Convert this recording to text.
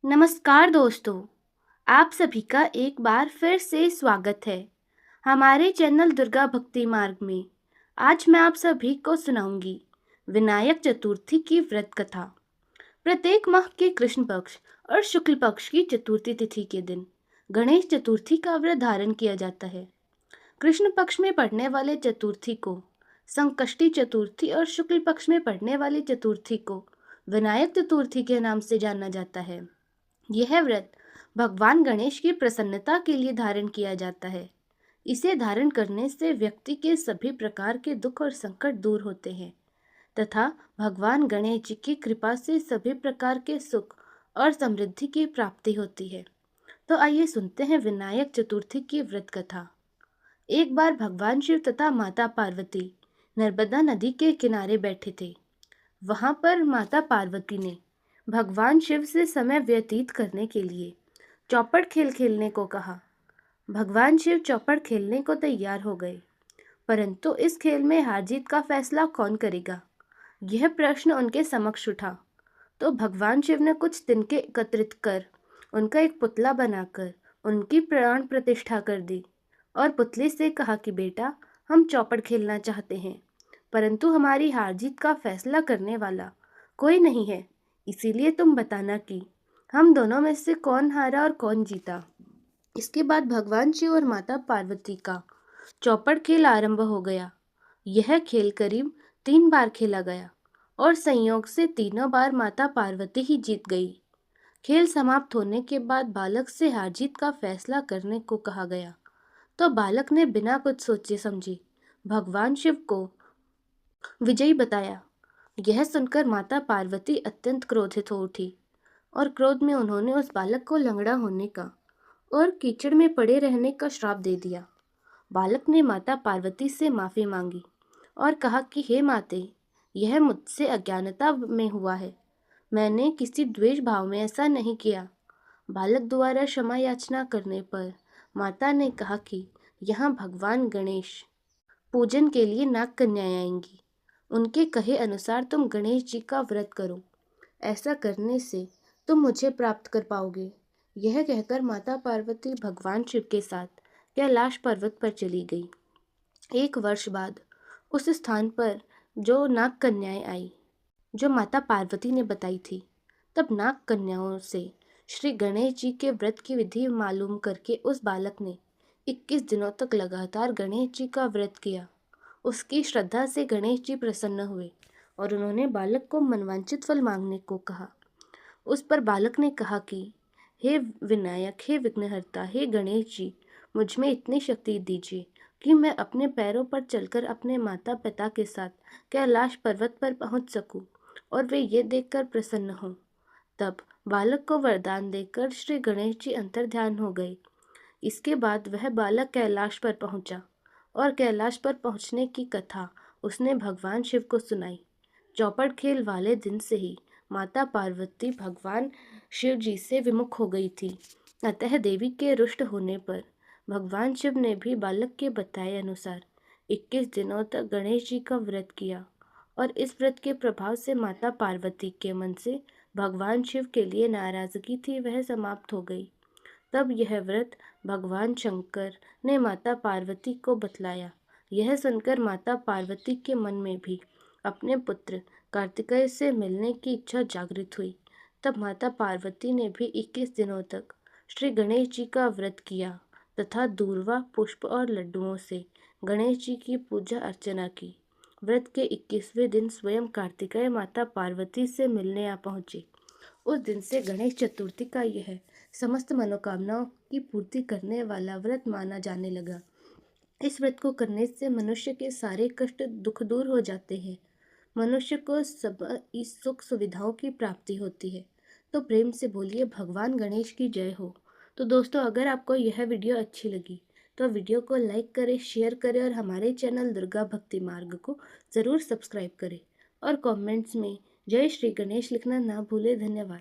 नमस्कार दोस्तों, आप सभी का एक बार फिर से स्वागत है हमारे चैनल दुर्गा भक्ति मार्ग में। आज मैं आप सभी को सुनाऊंगी विनायक चतुर्थी की व्रत कथा। प्रत्येक माह के कृष्ण पक्ष और शुक्ल पक्ष की चतुर्थी तिथि के दिन गणेश चतुर्थी का व्रत धारण किया जाता है। कृष्ण पक्ष में पड़ने वाले चतुर्थी को संकष्टी चतुर्थी और शुक्ल पक्ष में पड़ने वाली चतुर्थी को विनायक चतुर्थी के नाम से जाना जाता है। यह व्रत भगवान गणेश की प्रसन्नता के लिए धारण किया जाता है। इसे धारण करने से व्यक्ति के सभी प्रकार के दुख और संकट दूर होते हैं तथा भगवान गणेश जी की कृपा से सभी प्रकार के सुख और समृद्धि की प्राप्ति होती है। तो आइए सुनते हैं विनायक चतुर्थी की व्रत कथा। एक बार भगवान शिव तथा माता पार्वती नर्मदा नदी के किनारे बैठे थे। वहां पर माता पार्वती ने भगवान शिव से समय व्यतीत करने के लिए चौपड़ खेल खेलने को कहा। भगवान शिव चौपड़ खेलने को तैयार हो गए, परंतु इस खेल में हार जीत का फैसला कौन करेगा, यह प्रश्न उनके समक्ष उठा। तो भगवान शिव ने कुछ तिनके एकत्रित कर उनका एक पुतला बनाकर उनकी प्राण प्रतिष्ठा कर दी और पुतले से कहा कि बेटा, हम चौपड़ खेलना चाहते हैं, परंतु हमारी हार जीत का फैसला करने वाला कोई नहीं है, इसीलिए तुम बताना कि हम दोनों में से कौन हारा और कौन जीता। इसके बाद भगवान शिव और माता पार्वती का चौपड़ खेल आरंभ हो गया। यह खेल करीब 3 बार खेला गया और संयोग से तीनों बार माता पार्वती ही जीत गई। खेल समाप्त होने के बाद बालक से हार जीत का फैसला करने को कहा गया, तो बालक ने बिना कुछ सोचे समझे भगवान शिव को विजयी बताया। यह सुनकर माता पार्वती अत्यंत क्रोधित हो उठी और क्रोध में उन्होंने उस बालक को लंगड़ा होने का और कीचड़ में पड़े रहने का श्राप दे दिया। बालक ने माता पार्वती से माफी मांगी और कहा कि हे माते, यह मुझसे अज्ञानता में हुआ है, मैंने किसी द्वेष भाव में ऐसा नहीं किया। बालक द्वारा क्षमा याचना करने पर माता ने कहा कि यहाँ भगवान गणेश पूजन के लिए नाग कन्याएं आएंगी, उनके कहे अनुसार तुम गणेश जी का व्रत करो, ऐसा करने से तुम मुझे प्राप्त कर पाओगे। यह कहकर माता पार्वती भगवान शिव के साथ कैलाश पर्वत पर चली गई। 1 वर्ष बाद उस स्थान पर जो नाग कन्याएं आई, जो माता पार्वती ने बताई थी, तब नाग कन्याओं से श्री गणेश जी के व्रत की विधि मालूम करके उस बालक ने 21 दिनों तक लगातार गणेश जी का व्रत किया। उसकी श्रद्धा से गणेश जी प्रसन्न हुए और उन्होंने बालक को मनवांचित फल मांगने को कहा। उस पर बालक ने कहा कि हे विनायक, हे विघ्नहर्ता, हे गणेश जी, मुझ में इतनी शक्ति दीजिए कि मैं अपने पैरों पर चलकर अपने माता पिता के साथ कैलाश पर्वत पर पहुंच सकूं और वे ये देखकर प्रसन्न हों। तब बालक को वरदान देकर श्री गणेश जी अंतर्ध्यान हो गए। इसके बाद वह बालक कैलाश पर पहुंचा और कैलाश पर पहुंचने की कथा उसने भगवान शिव को सुनाई। चौपड़ खेल वाले दिन से ही माता पार्वती भगवान शिव जी से विमुख हो गई थी। अतः देवी के रुष्ट होने पर भगवान शिव ने भी बालक के बताए अनुसार 21 दिनों तक गणेश जी का व्रत किया और इस व्रत के प्रभाव से माता पार्वती के मन से भगवान शिव के लिए नाराजगी थी, वह समाप्त हो गई। तब यह व्रत भगवान शंकर ने माता पार्वती को बतलाया। यह सुनकर माता पार्वती के मन में भी अपने पुत्र कार्तिकेय से मिलने की इच्छा जागृत हुई। तब माता पार्वती ने भी 21 दिनों तक श्री गणेश जी का व्रत किया तथा दूर्वा, पुष्प और लड्डुओं से गणेश जी की पूजा अर्चना की। व्रत के 21वें दिन स्वयं कार्तिकेय माता पार्वती से मिलने आ पहुँचे। उस दिन से गणेश चतुर्थी का यह समस्त मनोकामनाओं की पूर्ति करने वाला व्रत माना जाने लगा। इस व्रत को करने से मनुष्य के सारे कष्ट दुख दूर हो जाते हैं। मनुष्य को सब इस सुख सुविधाओं की प्राप्ति होती है। तो प्रेम से बोलिए भगवान गणेश की जय हो। तो दोस्तों, अगर आपको यह वीडियो अच्छी लगी तो वीडियो को लाइक करें, शेयर करें और हमारे चैनल दुर्गा भक्ति मार्ग को ज़रूर सब्सक्राइब करें और कमेंट्स में जय श्री गणेश लिखना ना भूलें। धन्यवाद।